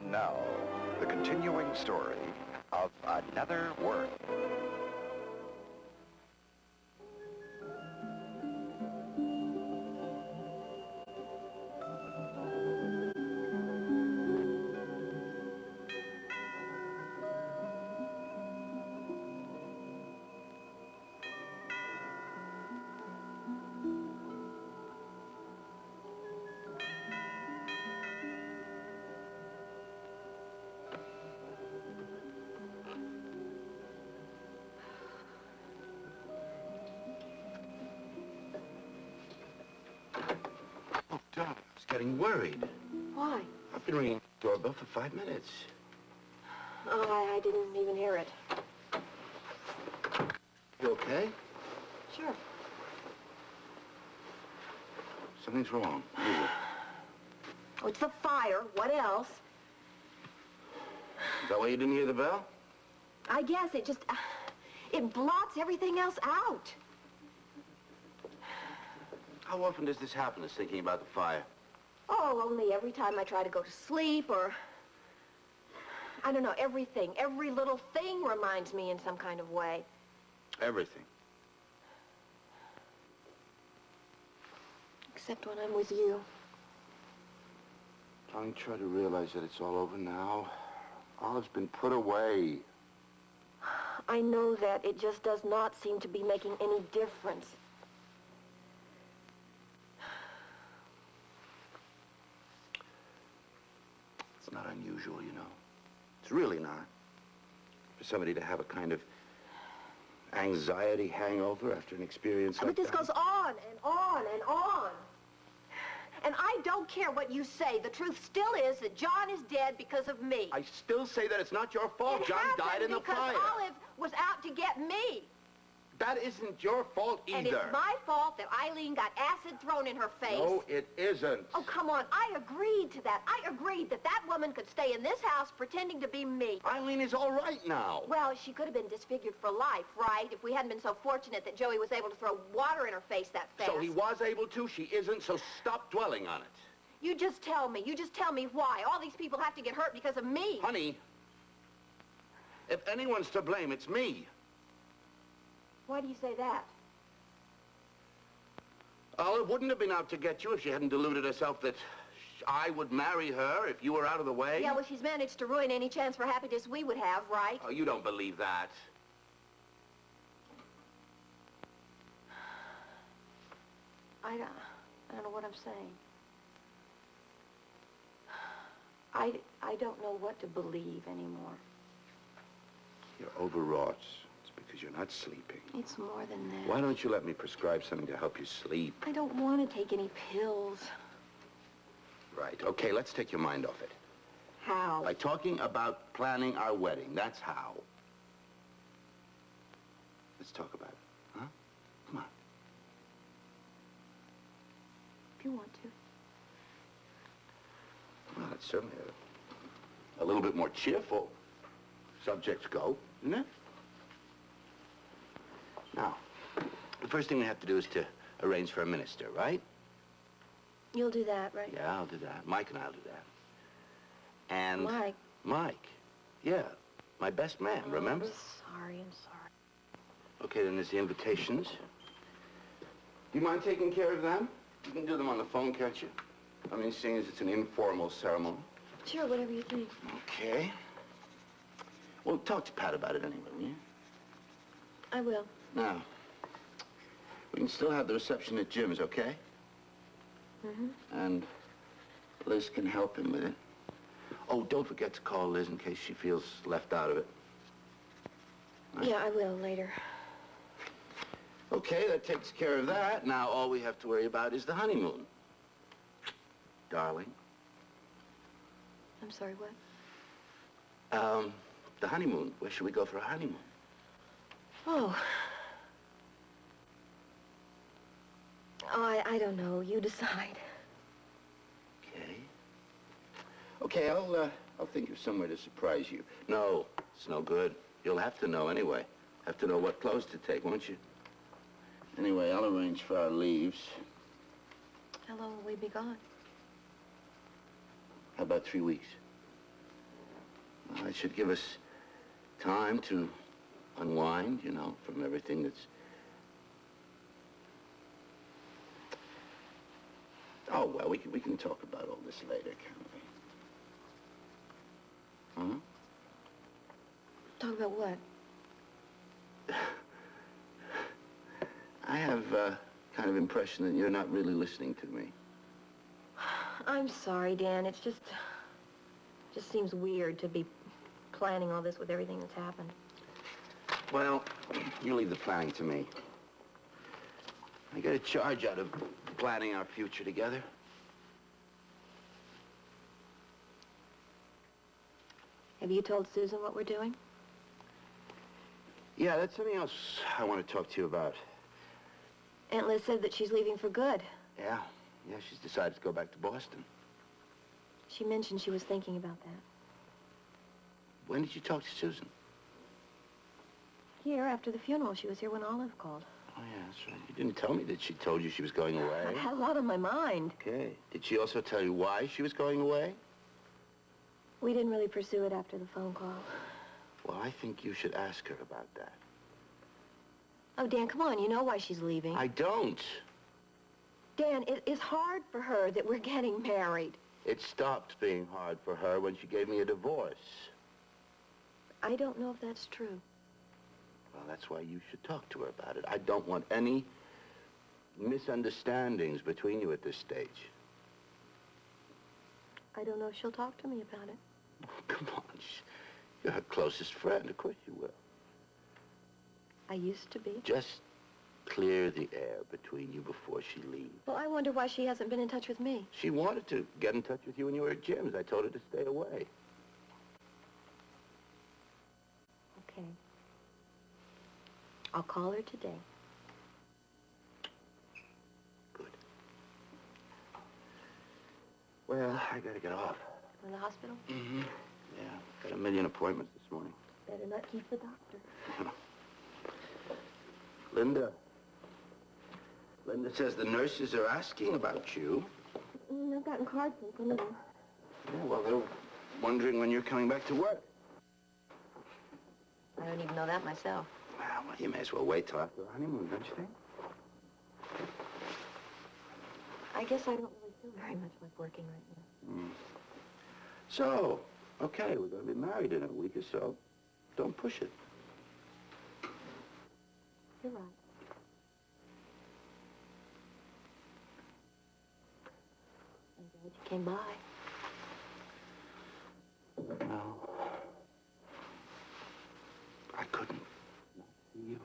And now, the continuing story of Another World. I was getting worried. Why? I've been ringing the doorbell for 5 minutes. Oh, I didn't even hear it. You okay? Sure. Something's wrong. What is it? Oh, it's the fire. What else? Is that why you didn't hear the bell? I guess it just... it blots everything else out. How often does this happen, is thinking about the fire? Oh, only every time I try to go to sleep or... I don't know, everything. Every little thing reminds me in some kind of way. Everything. Except when I'm with you. Darling, try to realize that it's all over now. Olive's been put away. I know that. It just does not seem to be making any difference. It's not unusual, you know. It's really not. For somebody to have a kind of anxiety hangover after an experience like that. But this goes on and on and on. And I don't care what you say. The truth still is that John is dead because of me. I still say that it's not your fault. John died in the fire. Because Olive was out to get me. That isn't your fault either. And it's my fault that Eileen got acid thrown in her face. No, it isn't. Oh, come on. I agreed to that. I agreed that that woman could stay in this house pretending to be me. Eileen is all right now. Well, she could have been disfigured for life, right? If we hadn't been so fortunate that Joey was able to throw water in her face that fast. So he was able to, she isn't, so stop dwelling on it. You just tell me. You just tell me why. All these people have to get hurt because of me. Honey, if anyone's to blame, it's me. Why do you say that? Olive wouldn't have been out to get you if she hadn't deluded herself that I would marry her if you were out of the way. Yeah, well, she's managed to ruin any chance for happiness we would have, right? Oh, you don't believe that. I don't know what I'm saying. I don't know what to believe anymore. You're overwrought. It's because you're not sleeping. It's more than that. Why don't you let me prescribe something to help you sleep? I don't want to take any pills. Right. Okay, let's take your mind off it. How? By talking about planning our wedding. That's how. Let's talk about it. Huh? Come on. If you want to. Well, it's certainly a little bit more cheerful. Subjects go, isn't it? Now, the first thing we have to do is to arrange for a minister, right? You'll do that, right? Yeah, I'll do that. Mike and I'll do that. And... Mike? Mike. Yeah, my best man, remember? I'm sorry. Okay, then there's the invitations. Do you mind taking care of them? You can do them on the phone, can't you? I mean, seeing as it's an informal ceremony. Sure, whatever you think. Okay. Well, talk to Pat about it anyway, will you? I will. Now, we can still have the reception at Jim's, okay? Mm-hmm. And Liz can help him with it. Oh, don't forget to call Liz in case she feels left out of it. Right? Yeah, I will later. Okay, that takes care of that. Now, all we have to worry about is the honeymoon. Darling. I'm sorry, what? The honeymoon. Where should we go for a honeymoon? Oh. Oh, I don't know. You decide. Okay. Okay, I'll think of somewhere to surprise you. No, it's no good. You'll have to know anyway. Have to know what clothes to take, won't you? Anyway, I'll arrange for our leaves. How long will we be gone? How about 3 weeks? It should give us time to unwind, you know, from everything that's... Oh, well, we can talk about all this later, can't we? Huh? Talk about what? I have kind of impression that you're not really listening to me. I'm sorry, Dan. It's just seems weird to be planning all this with everything that's happened. Well, you leave the planning to me. I get a charge out of planning our future together. Have you told Susan what we're doing? Yeah, that's something else I want to talk to you about. Aunt Liz said that she's leaving for good. Yeah, she's decided to go back to Boston. She mentioned she was thinking about that. When did you talk to Susan? Here, after the funeral. She was here when Olive called. Oh, yeah, that's right. You didn't tell me that she told you she was going away. I had a lot on my mind. Okay. Did she also tell you why she was going away? We didn't really pursue it after the phone call. Well, I think you should ask her about that. Oh, Dan, come on. You know why she's leaving. I don't. Dan, it is hard for her that we're getting married. It stopped being hard for her when she gave me a divorce. I don't know if that's true. Well, that's why you should talk to her about it. I don't want any misunderstandings between you at this stage. I don't know if she'll talk to me about it. Oh, come on. You're her closest friend. Of course you will. I used to be. Just clear the air between you before she leaves. Well, I wonder why she hasn't been in touch with me. She wanted to get in touch with you when you were at Jim's. I told her to stay away. Okay. I'll call her today. Good. Well, I gotta get off. Go to the hospital? Mm-hmm. Yeah, got a million appointments this morning. Better not keep the doctor. Linda says the nurses are asking about you. I've gotten cards from some of them. Yeah, well, they're wondering when you're coming back to work. I don't even know that myself. Well, you may as well wait till after the honeymoon, don't you think? I guess I don't really feel very much like working right now. So, okay, we're going to be married in a week or so. Don't push it. You're right. I'm glad you came by. No. I couldn't not see you.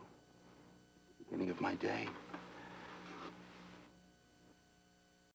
Beginning of my day.